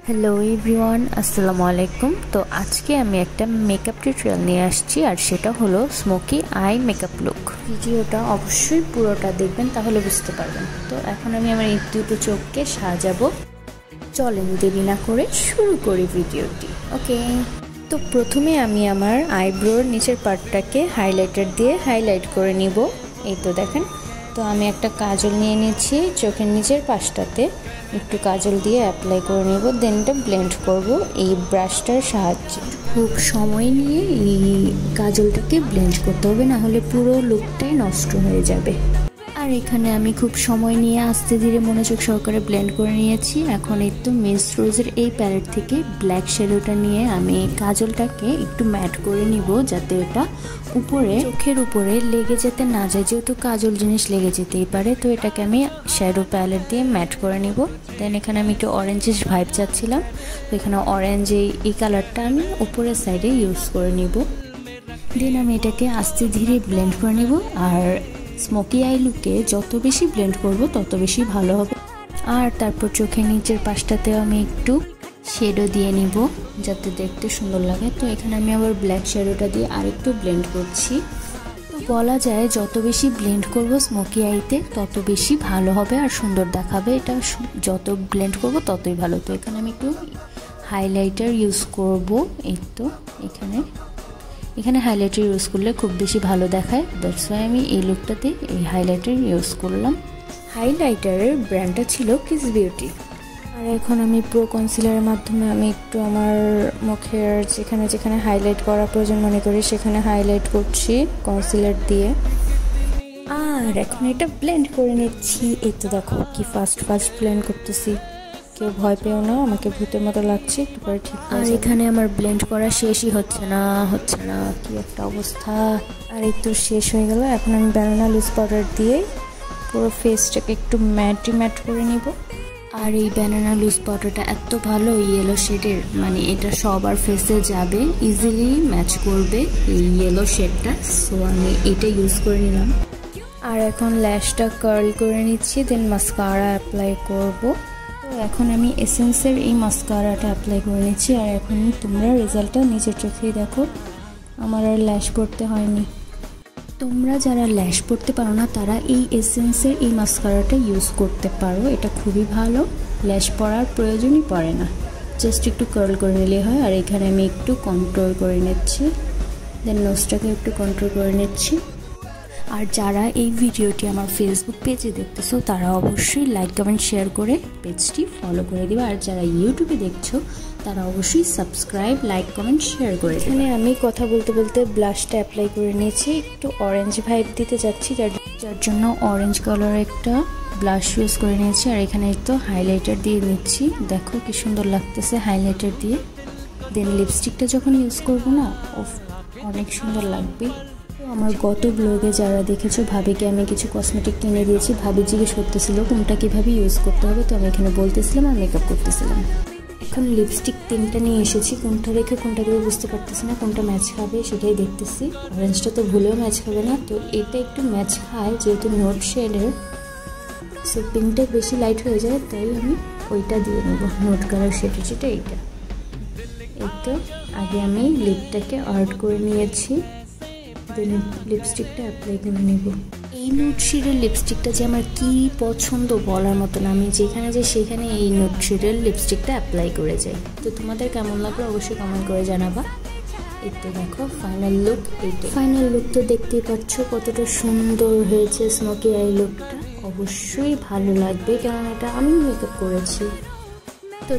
Hello everyone, আসসালামু আলাইকুম। তো আজকে আমি একটা মেকআপ টিউটোরিয়াল নিয়ে আসছি, আর সেটা হলো স্মোকি আই মেকআপ লুক। ভিডিওটা অবশ্যই পুরোটা দেখবেন, তাহলে বুঝতে পারবেন। তো এখন আমি আমার এই দুটো চোখকে সাজাবো। চলেন দেরি না করে শুরু করি ভিডিওটি। ওকে, তো প্রথমে আমি আমার আইব্রোর নিচের পার্টটাকে হাইলাইটার দিয়ে হাইলাইট করে নিব। এই তো দেখেন। তো আমি একটা কাজল নিয়ে নিচ্ছি, চোখের নিচের পাশটাতে একটু কাজল দিয়ে অ্যাপ্লাই করে নেব, দেন এটা ব্লেন্ড করব এই ব্রাশটার সাহায্যে। খুব সময় নিয়ে এই কাজলটাকে ব্লেন্ড করতে হবে, না হলে পুরো লুকটাই নষ্ট হয়ে যাবে। আর এখানে আমি খুব সময় নিয়ে আস্তে ধীরে মনোযোগ সহকারে ব্লেন্ড করে নিয়েছি। এখন এই তো মিস রোজের এই প্যালেট থেকে ব্ল্যাক শ্যাডোটা নিয়ে আমি কাজলটাকে একটু ম্যাট করে নিব, যাতে এটা উপরে চোখের উপরে লেগে যেতে না যায়, যেহেতু কাজল জিনিস লেগে যেতেই পারে। তো এটাকে আমি শ্যাডো প্যালেট দিয়ে ম্যাট করে নিব। দেন এখানে আমি একটু অরেঞ্জিশ ভাইব চাচ্ছিলাম, তো এখানে অরেঞ্জ এই কালারটা আমি উপরের সাইডে ইউজ করে নিব। দেন আমি এটাকে আস্তে ধীরে ব্লেন্ড করে নিব। আর স্মোকি আই লুকে যত বেশি ব্লেন্ড করব তত বেশি ভালো হবে। আর তারপর চোখের নিচের পাশটাতেও আমি একটু শেডো দিয়ে নিব, যাতে দেখতে সুন্দর লাগে। তো এখানে আমি আবার ব্ল্যাক শ্যাডোটা দিয়ে আরেকটু ব্লেন্ড করছি। তো বলা যায় যত বেশি ব্লেন্ড করব স্মোকি আইতে তত বেশি ভালো হবে আর সুন্দর দেখাবে। এটা যত ব্লেন্ড করব ততই ভালো। তো এখানে আমি একটু হাইলাইটার ইউজ করব। এই তো এখানে হাইলাইটার ইউজ করলে খুব বেশি ভালো দেখায়, দ্যাটস ওয়াই আমি এই লুকটাতে এই হাইলাইটার ইউজ করলাম। হাইলাইটারের ব্র্যান্ডটা ছিল কিস বিউটি। আর এখন আমি প্রো কনসিলারের মাধ্যমে আমি একটু আমার মুখের যেখানে যেখানে হাইলাইট করা প্রয়োজন মনে করি সেখানে হাইলাইট করছি কনসিলার দিয়ে। আর এখন এটা ব্লেন্ড করে নিচ্ছি। এই তো দেখো কি ফাস্ট ব্লেন্ড করতেছি। কেউ ভয় পেও না, আমাকে ভূতের মতো লাগছে, একটু পরে ঠিক। আর এখানে আমার ব্লেন্ড করা শেষই হচ্ছে না, কি একটা অবস্থা। আর এই তো শেষ হয়ে গেল। এখন আমি ব্যানানা লুজ পাউডার দিয়ে পুরো ফেসটাকে একটু ম্যাট করে নিব। আর এই ব্যানানা লুজ পাউডারটা এত ভালো ইয়েলো শেডের, মানে এটা সবার ফেসে যাবে, ইজিলি ম্যাচ করবে এই ইয়েলো শেডটা। সো আমি এটা ইউজ করে নিলাম। আর এখন ল্যাশটা কার্ল করে নিচ্ছি, দেন মাস্কারা অ্যাপ্লাই করব। তো এখন আমি এসেন্সের এই মাস্কারাটা অ্যাপ্লাই করে নিচ্ছি। আর এখন তোমরা রেজাল্টটা নিজের চোখেই দেখো, আমার আর ল্যাশ পড়তে হয়নি। তোমরা যারা ল্যাশ পড়তে পারো না তারা এই এসেন্সের এই মাস্কারাটা ইউজ করতে পারো। এটা খুবই ভালো, ল্যাশ পড়ার প্রয়োজনই পড়ে না, জাস্ট একটু কার্ল করে নিলে হয়। আর এখানে আমি একটু কন্ট্রোল করে নিচ্ছি, দেন নোজটাকে একটু কন্ট্রোল করে নিচ্ছি। আর যারা এই ভিডিওটি আমার ফেসবুক পেজে দেখতেছো তারা অবশ্যই লাইক কমেন্ট শেয়ার করে পেজটি ফলো করে দিবে। আর যারা ইউটিউবে দেখছো তারা অবশ্যই সাবস্ক্রাইব, লাইক, কমেন্ট, শেয়ার করে। এখানে আমি কথা বলতে বলতে ব্লাশটা অ্যাপ্লাই করে নিয়েছি, একটু অরেঞ্জ ভাইব দিতে যাচ্ছি, যার জন্য অরেঞ্জ কালার একটা ব্লাশ ইউজ করে নিয়েছি। আর এখানে একটু হাইলাইটার দিয়ে নিচ্ছি, দেখো কি সুন্দর লাগতেছে হাইলাইটার দিয়ে। দেন লিপস্টিকটা যখন ইউজ করবো না, অনেক সুন্দর লাগবে। আমার গত ব্লগে যারা দেখেছো ভাবিকে আমি কিছু কসমেটিক কিনে দিয়েছি। ভাবি জিজ্ঞেস করতেছিল কোনটা কীভাবে ইউজ করতে হবে, তো আমি এখানে বলতেছিলাম আর মেকআপ করতেছিলাম। এখন লিপস্টিক 3টা নিয়ে এসেছি, কোনটা রেখে কোনটা দেবো বুঝতে পারতেছি না, কোনটা ম্যাচ খাবে সেটাই দেখতেছি। অরেঞ্জটা তো ভুলেও ম্যাচ খাবে না, তো এটা একটু ম্যাচ খায় যেহেতু নোট শেডের। সো পিঙ্কটা বেশি লাইট হয়ে যায়, তাই আমি ওইটা দিয়ে নেব, নোট কালার শেডের যেটা এইটা। এই তো আগে আমি লিপটাকে আর্ট করে নিয়েছি, দেন লিপস্টিকটা অ্যাপ্লাই করে নেব। এই নোট শেডের লিপস্টিকটা যে আমার কি পছন্দ বলার মতো না, আমি যেখানে যাই সেখানে এই নোট শেডের লিপস্টিকটা অ্যাপ্লাই করে যাই। তো তোমাদের কেমন লাগলো অবশ্যই কমেন্ট করে জানাবা। এই তো দেখো ফাইনাল লুক, এইটা ফাইনাল লুক। তো দেখতেই পাচ্ছ কতটা সুন্দর হয়েছে স্মোকি আই লুকটা। অবশ্যই ভালো লাগবে, কারণ এটা আমি মেকআপ করেছি। তো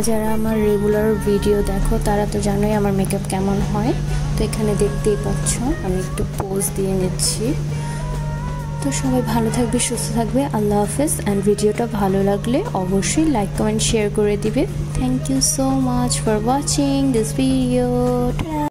যারা আমার রেগুলার ভিডিও দেখো তারা তো জানোই আমার মেকআপ কেমন হয়। তো এখানে দেখতেই পাচ্ছ আমি একটু পোজ দিয়ে নিচ্ছি। তো সবাই ভালো থাকবে, সুস্থ থাকবে, আল্লাহ হাফেজ। অ্যান্ড ভিডিওটা ভালো লাগলে অবশ্যই লাইক কমেন্ট শেয়ার করে দিবে। Thank you so much for watching this video.